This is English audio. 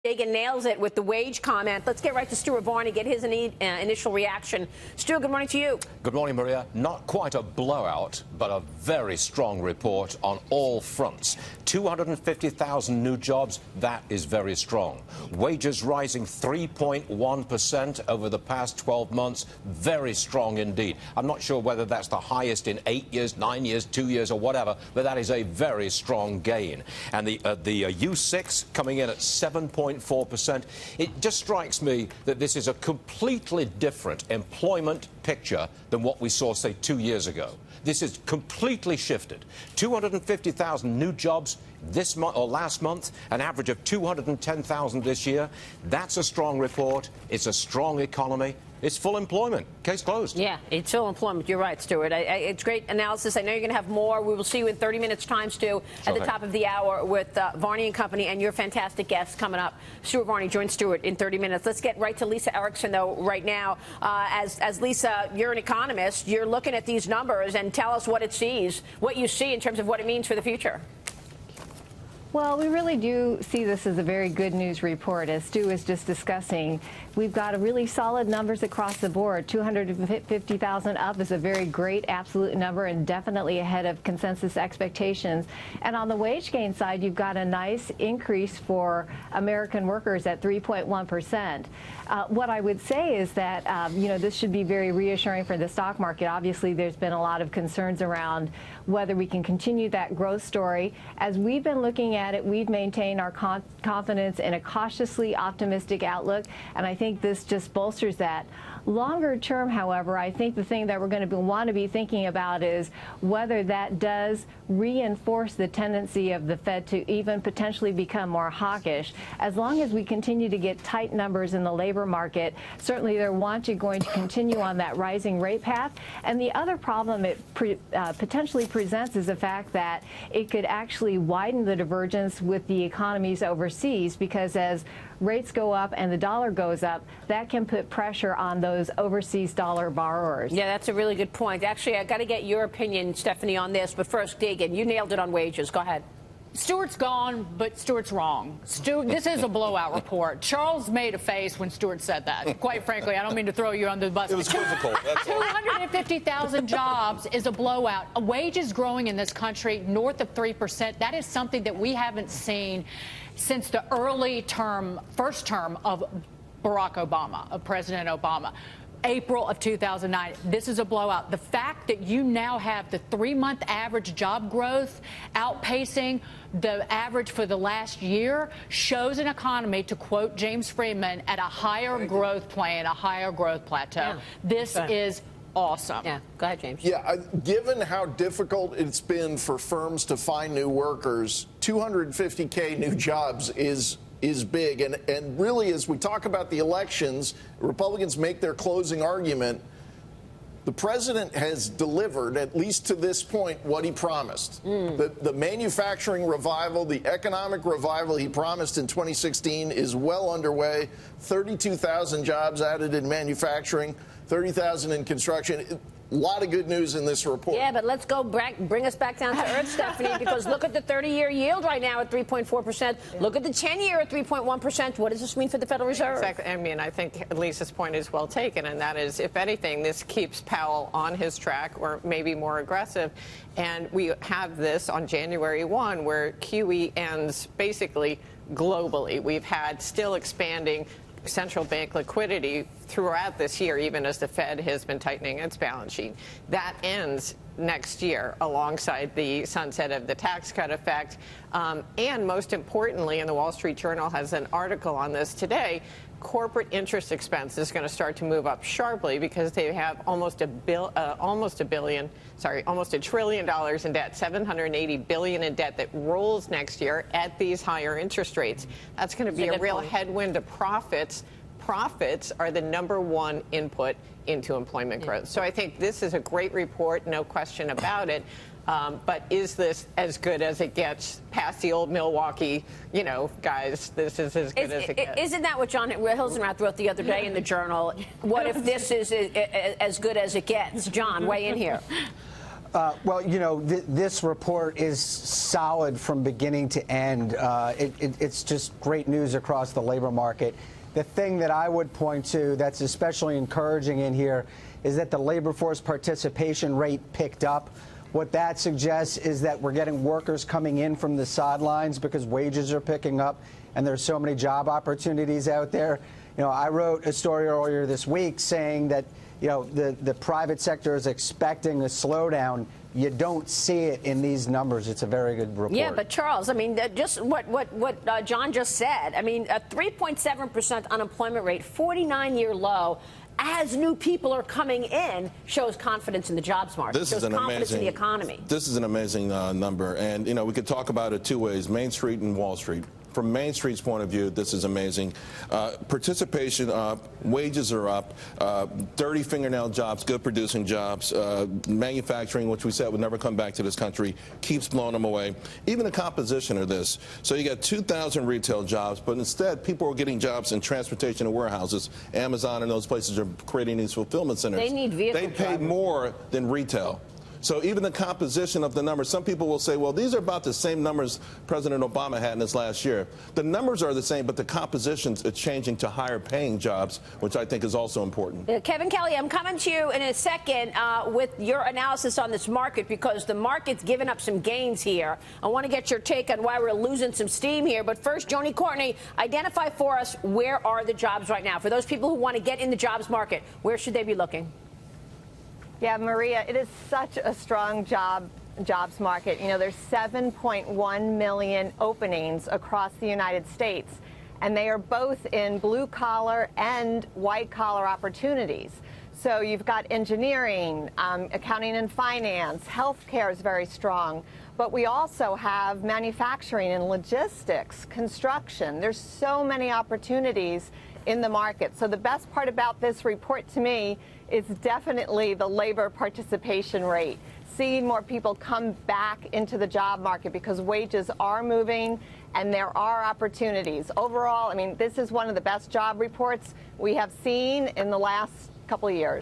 Dagan nails it with the wage comment. Let's get right to Stuart Varney, get his initial reaction. Stuart, good morning to you. Good morning, Maria. Not quite a blowout, but a very strong report on all fronts. 250,000 new jobs, that is very strong. Wages rising 3.1% over the past 12 months, very strong indeed. I'm not sure whether that's the highest in 8 years, 9 years, 2 years or whatever, but that is a very strong gain. And the U6 coming in at 7.4%. It just strikes me that this is a completely different employment picture than what we saw, say, 2 years ago. This is completely shifted. 250,000 new jobs this month or last month, an average of 210,000 this year. That's a strong report. It's a strong economy. It's full employment. Case closed. Yeah, it's full employment. You're right, Stuart. It's great analysis. I know you're going to have more. We will see you in 30 minutes time, Stu, at the top of the hour with Varney and Company and your fantastic guests coming up. Stuart Varney joins Stuart in 30 minutes. Let's get right to Lisa Erickson, though, right now. As Lisa, you're an economist. You're looking at these numbers and tell us what you see in terms of what it means for the future. Well, we really do see this as a very good news report. As Stu was just discussing, we've got a really solid numbers across the board. 250,000 up is a very great absolute number and definitely ahead of consensus expectations. And on the wage gain side, you've got a nice increase for American workers at 3.1%. What I would say is that, this should be very reassuring for the stock market. Obviously, there's been a lot of concerns around whether we can continue that growth story. As we've been looking at it, we've maintained our confidence in a cautiously optimistic outlook, and I think this just bolsters that. Longer term, however, I think the thing that we're going to want to be thinking about is whether that does reinforce the tendency of the Fed to even potentially become more hawkish. As long as we continue to get tight numbers in the labor market, certainly they're going to continue on that rising rate path. And the other problem it potentially presents is the fact that it could actually widen the divergence with the economies overseas, because as rates go up and the dollar goes up, that can put pressure on those overseas dollar borrowers. Yeah, that's a really good point. Actually, I got to get your opinion, Stephanie, on this. But first, Dagan, you nailed it on wages. Go ahead. Stuart's gone, but Stuart's wrong. This is a blowout report. Charles made a face when Stuart said that. Quite frankly, I don't mean to throw you under the bus. It was quizzical. 250,000 jobs is a blowout. Wages growing in this country north of 3%. That is something that we haven't seen since the first term of Barack Obama, of President Obama. April of 2009. This is a blowout. The fact that you now have the 3-month average job growth outpacing the average for the last year shows an economy, to quote James Freeman, at a higher growth plan, a higher growth plateau. Yeah. This is awesome. Yeah, go ahead, James. Yeah, given how difficult it's been for firms to find new workers, 250K new jobs is big. And really, as we talk about the elections, Republicans make their closing argument. The president has delivered, at least to this point, what he promised. The manufacturing revival, the economic revival he promised in 2016 is well underway. 32,000 jobs added in manufacturing, 30,000 in construction. A lot of good news in this report. Yeah, but let's go bring us back down to earth, Stephanie, because look at the 30-year yield right now at 3.4%. Yeah. Look at the 10-year at 3.1%. What does this mean for the Federal Reserve? Exactly. I mean, I think Lisa's point is well taken, and that is, if anything, this keeps Powell on his track, or maybe more aggressive. And we have this on January 1, where QE ends basically globally. We've had still expanding central bank liquidity throughout this year, even as the Fed has been tightening its balance sheet. That ends next year alongside the sunset of the tax cut effect. And most importantly, and the Wall Street Journal has an article on this today, corporate interest expense is going to start to move up sharply because they have almost $1 trillion in debt, $780 billion in debt that rolls next year at these higher interest rates. That's going to be a real headwind to profits. Profits are the #1 input into employment growth. So I think this is a great report, no question about it. But is this as good as it gets past the old Milwaukee, guys, this is as good as it gets? Isn't that what John Hilsenrath wrote the other day in the Journal? What if this is as good as it gets? John, weigh in here. Well, you know, this report is solid from beginning to end. It's just great news across the labor market. The thing that I would point to that's especially encouraging in here is that the labor force participation rate picked up. What that suggests is that we're getting workers coming in from the sidelines because wages are picking up and there's so many job opportunities out there. You know, I wrote a story earlier this week saying that, you know, the private sector is expecting a slowdown. You don't see it in these numbers. It's a very good report. Yeah, but Charles, I mean, just what John just said. I mean, a 3.7% unemployment rate, 49-year low, as new people are coming in, shows confidence in the jobs market. This shows is an confidence amazing, in the economy. This is an amazing number. And, you know, we could talk about it two ways, Main Street and Wall Street. From Main Street's point of view, this is amazing. Participation up, wages are up, dirty fingernail jobs, good producing jobs, manufacturing, which we said would never come back to this country, keeps blowing them away. Even the composition of this. So you got 2,000 retail jobs, but instead people are getting jobs in transportation and warehouses. Amazon and those places are creating these fulfillment centers. They need vehicles. They pay more than retail. So even the composition of the numbers, some people will say, well, these are about the same numbers President Obama had in his last year. The numbers are the same, but the compositions are changing to higher paying jobs, which I think is also important. Kevin Kelly, I'm coming to you in a second with your analysis on this market because the market's given up some gains here. I want to get your take on why we're losing some steam here. But first, Joni Courtney, identify for us where are the jobs right now? For those people who want to get in the jobs market, where should they be looking? Yeah, Maria, it is such a strong jobs market. You know, there's 7.1 million openings across the United States, and they are both in blue-collar and white-collar opportunities. So you've got engineering, accounting and finance, healthcare is very strong, but we also have manufacturing and logistics, construction. There's so many opportunities in the market. So the best part about this report to me is definitely the labor participation rate. Seeing more people come back into the job market because wages are moving and there are opportunities. Overall, I mean, this is one of the best job reports we have seen in the last couple of years.